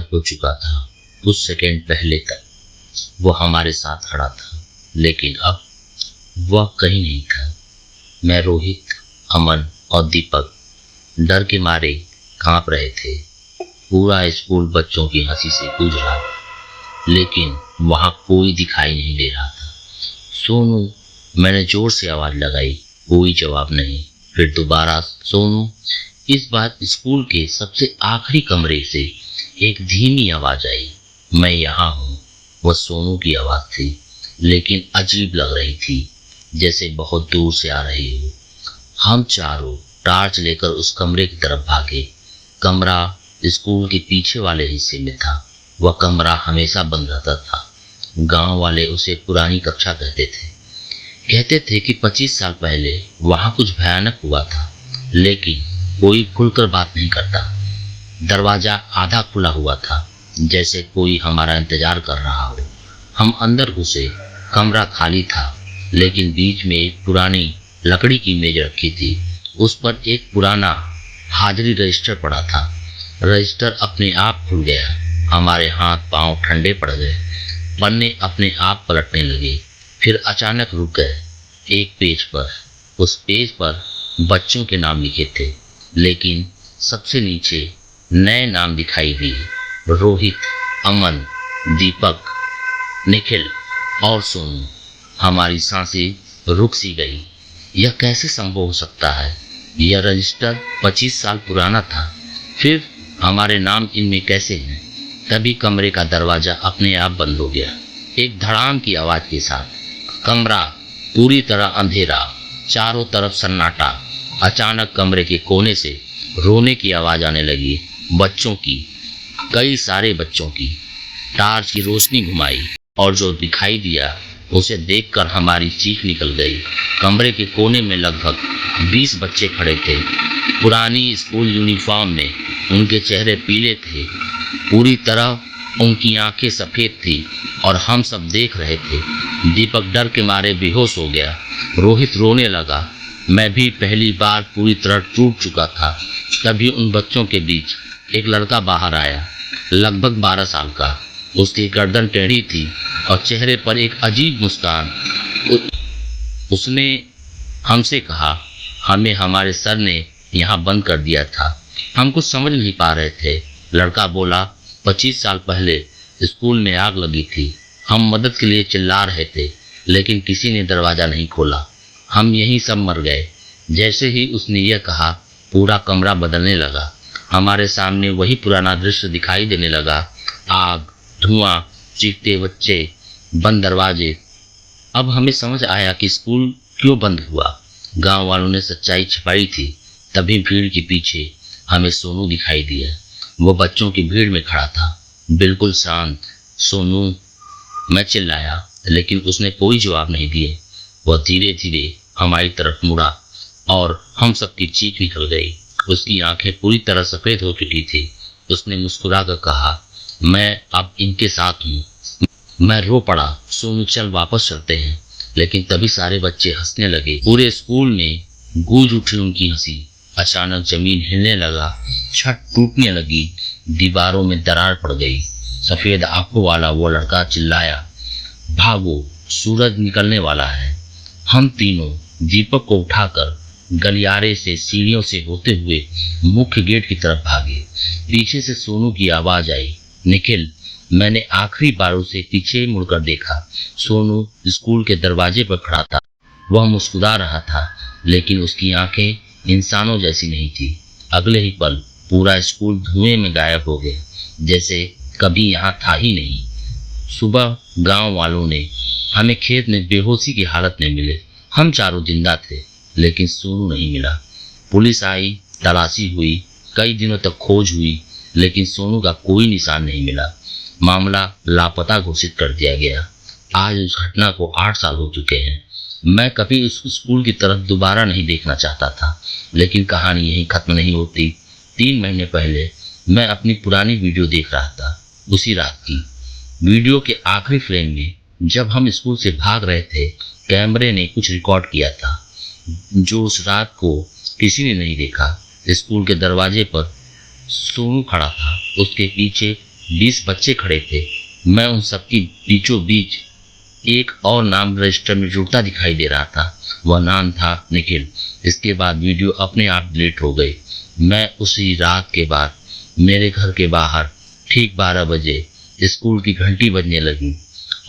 हो चुका था। कुछ सेकंड पहले तक वो हमारे साथ खड़ा था, लेकिन अब वह कहीं नहीं था। मैं, रोहित, अमन और दीपक डर के मारे कांप रहे थे। पूरा स्कूल बच्चों की हंसी से गूंज रहा, लेकिन वहां कोई दिखाई नहीं दे रहा था। सोनू, मैंने जोर से आवाज लगाई, कोई जवाब नहीं। फिर दोबारा सोनू। इस बार स्कूल के सबसे आखिरी कमरे से एक धीमी आवाज आई, मैं यहाँ हूँ। वह सोनू की आवाज थी, लेकिन अजीब लग रही थी, जैसे बहुत दूर से आ रही हो। हम चारों टार्च लेकर उस कमरे की तरफ भागे। कमरा स्कूल के पीछे वाले हिस्से में था। वह कमरा हमेशा बंद रहता था। गांव वाले उसे पुरानी कक्षा कहते थे कि 25 साल पहले वहां कुछ भयानक हुआ था, लेकिन कोई खुलकर बात नहीं करता। दरवाजा आधा खुला हुआ था, जैसे कोई हमारा इंतजार कर रहा हो। हम अंदर घुसे। कमरा खाली था, लेकिन बीच में एक पुरानी लकड़ी की मेज रखी थी। उस पर एक पुराना हाजिरी रजिस्टर पड़ा था। रजिस्टर अपने आप खुल गया। हमारे हाथ पांव ठंडे पड़ गए। पन्ने अपने आप पलटने लगे, फिर अचानक रुक गए। एक पेज पर, उस पेज पर बच्चों के नाम लिखे थे, लेकिन सबसे नीचे नए नाम दिखाई दिए, रोहित, अमन, दीपक, निखिल और सोनू। हमारी सांसें रुक सी गई। यह कैसे संभव हो सकता है? यह रजिस्टर 25 साल पुराना था, फिर हमारे नाम इनमें कैसे हैं? तभी कमरे का दरवाजा अपने आप बंद हो गया, एक धड़ाम की आवाज के साथ। कमरा पूरी तरह अंधेरा, चारों तरफ सन्नाटा। अचानक कमरे के कोने से रोने की आवाज आने लगी, बच्चों की, कई सारे बच्चों की। टार्च की रोशनी घुमाई और जो दिखाई दिया उसे देखकर हमारी चीख निकल गई। कमरे के कोने में लगभग 20 बच्चे खड़े थे, पुरानी स्कूल यूनिफॉर्म में। उनके चेहरे पीले थे, पूरी तरह उनकी आंखें सफेद थी, और हम सब देख रहे थे। दीपक डर के मारे बेहोश हो गया। रोहित रोने लगा। मैं भी पहली बार पूरी तरह टूट चुका था। तभी उन बच्चों के बीच एक लड़का बाहर आया, लगभग 12 साल का। उसकी गर्दन टेढ़ी थी और चेहरे पर एक अजीब मुस्कान। उसने हमसे कहा, हमें हमारे सर ने यहाँ बंद कर दिया था, हम कुछ समझ नहीं पा रहे थे। लड़का बोला, 25 साल पहले स्कूल में आग लगी थी। हम मदद के लिए चिल्ला रहे थे, लेकिन किसी ने दरवाजा नहीं खोला। हम यहीं सब मर गए। जैसे ही उसने यह कहा, पूरा कमरा बदलने लगा। हमारे सामने वही पुराना दृश्य दिखाई देने लगा, आग, धुआं, चीखते बच्चे, बंद दरवाजे। अब हमें समझ आया कि स्कूल क्यों बंद हुआ। गांव वालों ने सच्चाई छिपाई थी। तभी भीड़ के पीछे हमें सोनू दिखाई दिया। वो बच्चों की भीड़ में खड़ा था, बिल्कुल शांत। सोनू, मैं चिल्लाया, लेकिन उसने कोई जवाब नहीं दिए। वह धीरे धीरे हमारी तरफ मुड़ा और हम सबकी चीख निकल गई। उसकी आंखें पूरी तरह सफेद हो चुकी थी। उसने मुस्कुराकर कहा, मैं अब इनके साथ हूँ। मैं रो पड़ा, सोनू चल वापस चलते हैं। लेकिन तभी सारे बच्चे हंसने लगे। पूरे स्कूल में गूंज उठी उनकी हंसी। अचानक जमीन हिलने लगा, छत टूटने लगी, दीवारों में दरार पड़ गई। सफेद आंखों वाला वो लड़का चिल्लाया, भागो, सूरज निकलने वाला है। हम तीनों दीपक को उठाकर गलियारे से सीढ़ियों से होते हुए मुख्य गेट की तरफ भागे। पीछे से सोनू की आवाज आई, निखिल। मैंने आखिरी बार उसे पीछे मुड़कर देखा। सोनू स्कूल के दरवाजे पर खड़ा था। वह मुस्कुरा रहा था, लेकिन उसकी आंखें इंसानों जैसी नहीं थी। अगले ही पल पूरा स्कूल धुएं में गायब हो गया, जैसे कभी यहाँ था ही नहीं। सुबह गांव वालों ने हमें खेत में बेहोशी की हालत में मिले। हम चारों जिंदा थे, लेकिन सोनू नहीं मिला। पुलिस आई, तलाशी हुई, कई दिनों तक खोज हुई, लेकिन सोनू का कोई निशान नहीं मिला। मामला लापता घोषित कर दिया गया। आज उस घटना को 8 साल हो चुके हैं। मैं कभी उस स्कूल की तरफ दोबारा नहीं देखना चाहता था, लेकिन कहानी यहीं खत्म नहीं होती। 3 महीने पहले मैं अपनी पुरानी वीडियो देख रहा था, उसी रात की। वीडियो के आखिरी फ्रेम में जब हम स्कूल से भाग रहे थे, कैमरे ने कुछ रिकॉर्ड किया था जो उस रात को किसी ने नहीं देखा। स्कूल के दरवाजे पर सोनू खड़ा था, उसके पीछे 20 बच्चे खड़े थे। मैं उन सबकी बीचों बीच एक और नाम रजिस्टर में जुड़ता दिखाई दे रहा था। वह नाम था निखिल। इसके बाद वीडियो अपने आप डिलीट हो गई। मैं उसी रात के बाद मेरे घर के बाहर ठीक 12 बजे स्कूल की घंटी बजने लगी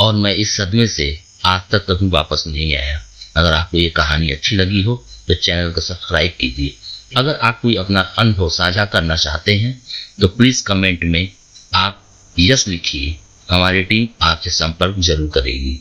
और मैं इस सदमे से आज तक कभी वापस नहीं आया। अगर आपको ये कहानी अच्छी लगी हो तो चैनल को सब्सक्राइब कीजिए। अगर आप कोई अपना अनुभव साझा करना चाहते हैं तो प्लीज़ कमेंट में आप यस लिखिए। हमारी टीम आपसे संपर्क जरूर करेगी।